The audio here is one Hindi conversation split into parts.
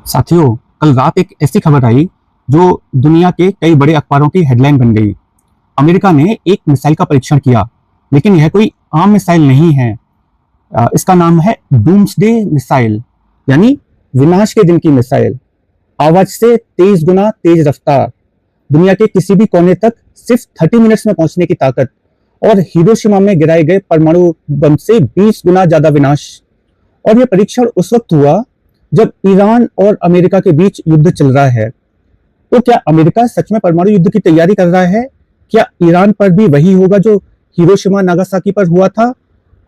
साथियों, कल रात एक ऐसी खबर आई जो दुनिया के कई बड़े अखबारों की हेडलाइन बन गई। अमेरिका ने एक मिसाइल का परीक्षण किया, लेकिन यह कोई आम मिसाइल नहीं है। इसका नाम है डूम्सडे मिसाइल, यानी विनाश के दिन की मिसाइल। आवाज से 23 गुना तेज रफ्तार, दुनिया के किसी भी कोने तक सिर्फ 30 मिनट्स में पहुंचने की ताकत और हिरोशिमा में गिराए गए परमाणु बम से 20 गुना ज्यादा विनाश। और यह परीक्षण उस वक्त हुआ जब ईरान और अमेरिका के बीच युद्ध चल रहा है। तो क्या अमेरिका सच में परमाणु युद्ध की तैयारी कर रहा है? क्या ईरान पर भी वही होगा जो हिरोशिमा नागासाकी पर हुआ था?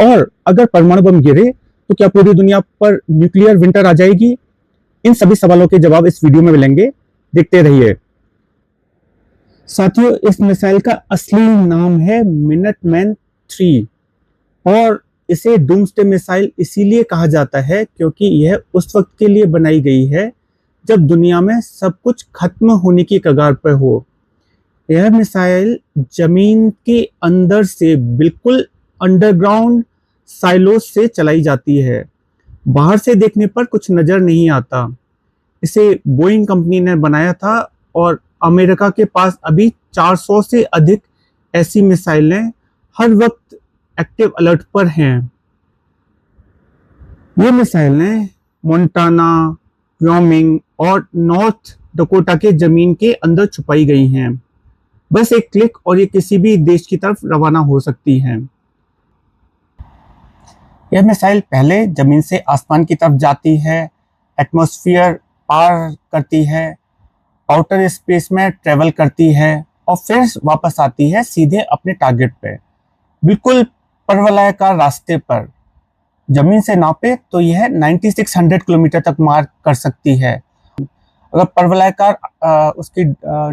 और अगर परमाणु बम गिरे तो क्या पूरी दुनिया पर न्यूक्लियर विंटर आ जाएगी? इन सभी सवालों के जवाब इस वीडियो में मिलेंगे, देखते रहिए। साथियों, इस मिसाइल का असली नाम है मिनटमैन 3 और इसे डूम्सडे मिसाइल इसीलिए कहा जाता है क्योंकि यह उस वक्त के लिए बनाई गई है जब दुनिया में सब कुछ खत्म होने की कगार पर हो। यह मिसाइल जमीन के अंदर से बिल्कुल अंडरग्राउंड साइलोस से चलाई जाती है। बाहर से देखने पर कुछ नजर नहीं आता। इसे बोइंग कंपनी ने बनाया था और अमेरिका के पास अभी 400 से अधिक ऐसी मिसाइलें हर वक्त एक्टिव अलर्ट पर हैं। ये मिसाइलें मोंटाना, व्योमिंग और नॉर्थ डकोटा के जमीन के अंदर छुपाई गई हैं। बस एक क्लिक और ये किसी भी देश की तरफ रवाना हो सकती हैं। यह मिसाइल पहले जमीन से आसमान की तरफ जाती है, एटमॉस्फेयर पार करती है, आउटर स्पेस में ट्रेवल करती है और फिर वापस आती है सीधे अपने टारगेट पे, बिल्कुल परवलयाकार रास्ते पर। जमीन से नापे तो यह 9600 किलोमीटर तक मार कर सकती है। अगर परवलयाकार उसकी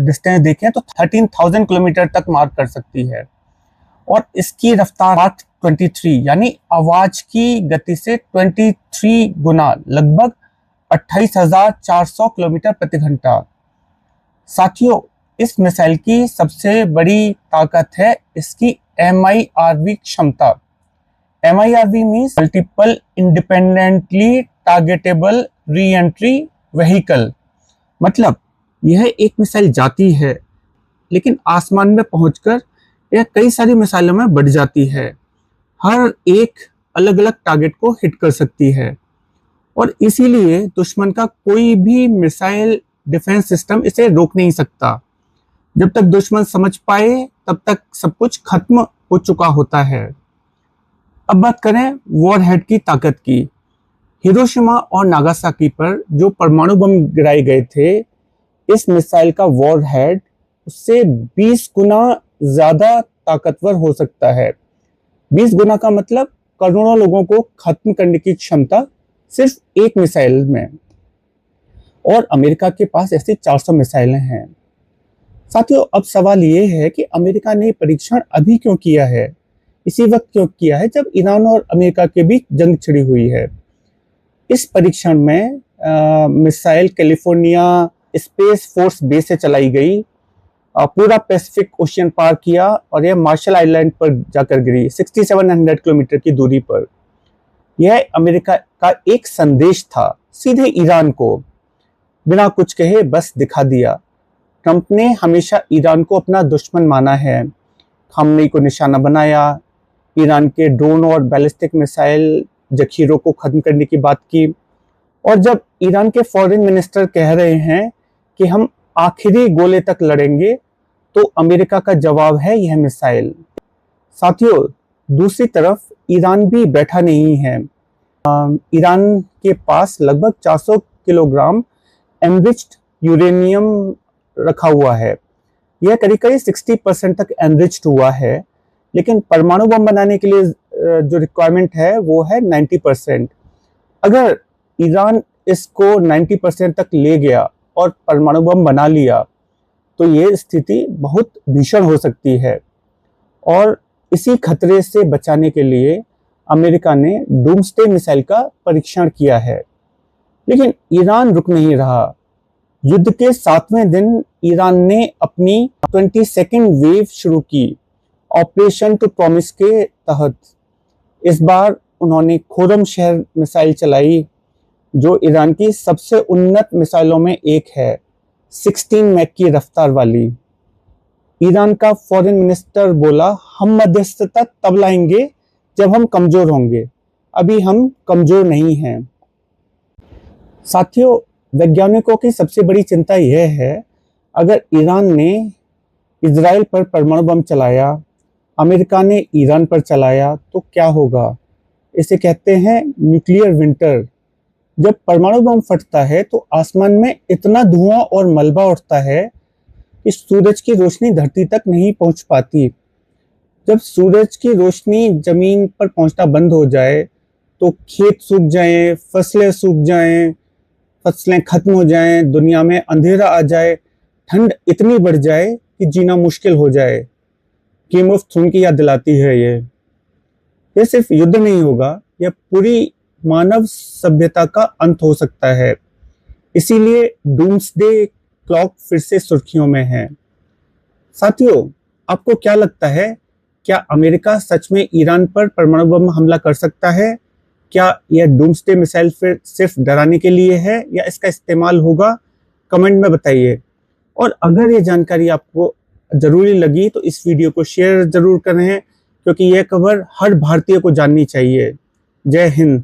डिस्टेंस देखें तो 13,000 किलोमीटर तक मार कर सकती है। और इसकी रफ्तार मार्क 23 यानी आवाज की गति से 23 गुना, लगभग 28,400 किलोमीटर प्रति घंटा। साथियों, इस मिसाइल की सबसे बड़ी ताकत है इसकी MIRV क्षमता। MIRV means multiple independently targetable re entry vehicle. मतलब यह एक मिसाइल जाती है लेकिन आसमान में पहुंचकर यह कई सारी मिसाइलों में बढ़ जाती है। हर एक अलग अलग टारगेट को हिट कर सकती है और इसीलिए दुश्मन का कोई भी मिसाइल डिफेंस सिस्टम इसे रोक नहीं सकता। जब तक दुश्मन समझ पाए तब तक सब कुछ खत्म हो चुका होता है। अब बात करें वॉरहेड की ताकत की। हिरोशिमा और नागासाकी पर जो परमाणु बम गिराए गए थे, इस मिसाइल का वॉरहेड उससे 20 गुना ज्यादा ताकतवर हो सकता है। 20 गुना का मतलब करोड़ों लोगों को खत्म करने की क्षमता सिर्फ एक मिसाइल में। और अमेरिका के पास ऐसी 400 मिसाइलें हैं। साथियों, अब सवाल ये है कि अमेरिका ने परीक्षण अभी क्यों किया है, इसी वक्त क्यों किया है जब ईरान और अमेरिका के बीच जंग छिड़ी हुई है। इस परीक्षण में missile California space force base से चलाई गई, पूरा पैसिफिक ओशियन पार किया और यह मार्शल आइलैंड पर जाकर गिरी 6700 किलोमीटर की दूरी पर। यह अमेरिका का एक संदेश था सीधे ईरान को, बिना कुछ कहे बस दिखा दिया। ट्रंप ने हमेशा ईरान को अपना दुश्मन माना है, खामनेई को निशाना बनाया, ईरान के ड्रोन और बैलिस्टिक मिसाइल जखीरों को खत्म करने की बात की। और जब ईरान के फॉरेन मिनिस्टर कह रहे हैं कि हम आखिरी गोले तक लड़ेंगे, तो अमेरिका का जवाब है यह मिसाइल। साथियों, दूसरी तरफ ईरान भी बैठा नहीं है। ईरान के पास लगभग 400 किलोग्राम एनरिच्ड यूरेनियम रखा हुआ है। यह करीब करीब 60% तक एनरिच्ड हुआ है, लेकिन परमाणु बम बनाने के लिए जो रिक्वायरमेंट है वो है 90%। अगर ईरान इसको 90% तक ले गया और परमाणु बम बना लिया तो ये स्थिति बहुत भीषण हो सकती है। और इसी खतरे से बचाने के लिए अमेरिका ने डूम्सडे मिसाइल का परीक्षण किया है। लेकिन ईरान रुक नहीं रहा। युद्ध के 7वें दिन ईरान ने अपनी 22nd वेव शुरू की, ऑपरेशन टू प्रॉमिस के तहत। इस बार उन्होंने खुर्रम शहर मिसाइल चलाई, जो ईरान की सबसे उन्नत मिसाइलों में एक है, 16 मैक की रफ्तार वाली। ईरान का फॉरेन मिनिस्टर बोला, हम मध्यस्थता तब लाएंगे जब हम कमजोर होंगे, अभी हम कमजोर नहीं हैं। साथियों, वैज्ञानिकों की सबसे बड़ी चिंता यह है, अगर ईरान ने इजराइल पर परमाणु बम चलाया, अमेरिका ने ईरान पर चलाया, तो क्या होगा। इसे कहते हैं न्यूक्लियर विंटर। जब परमाणु बम फटता है तो आसमान में इतना धुआं और मलबा उठता है कि सूरज की रोशनी धरती तक नहीं पहुंच पाती। जब सूरज की रोशनी जमीन पर पहुंचना बंद हो जाए तो खेत सूख जाएं, फसलें सूख जाएं, फसलें खत्म हो जाएं, दुनिया में अंधेरा आ जाए, ठंड इतनी बढ़ जाए कि जीना मुश्किल हो जाए। गेम ऑफ थ्रोन की याद दिलाती है ये सिर्फ युद्ध नहीं होगा, यह पूरी मानव सभ्यता का अंत हो सकता है। इसीलिए डूम्सडे क्लॉक फिर से सुर्खियों में है। साथियों, आपको क्या लगता है, क्या अमेरिका सच में ईरान पर परमाणु बम हमला कर सकता है? क्या यह डूम्सडे मिसाइल फिर सिर्फ डराने के लिए है या इसका इस्तेमाल होगा? कमेंट में बताइए। और अगर ये जानकारी आपको जरूरी लगी तो इस वीडियो को शेयर जरूर करें, क्योंकि यह खबर हर भारतीय को जाननी चाहिए। जय हिंद।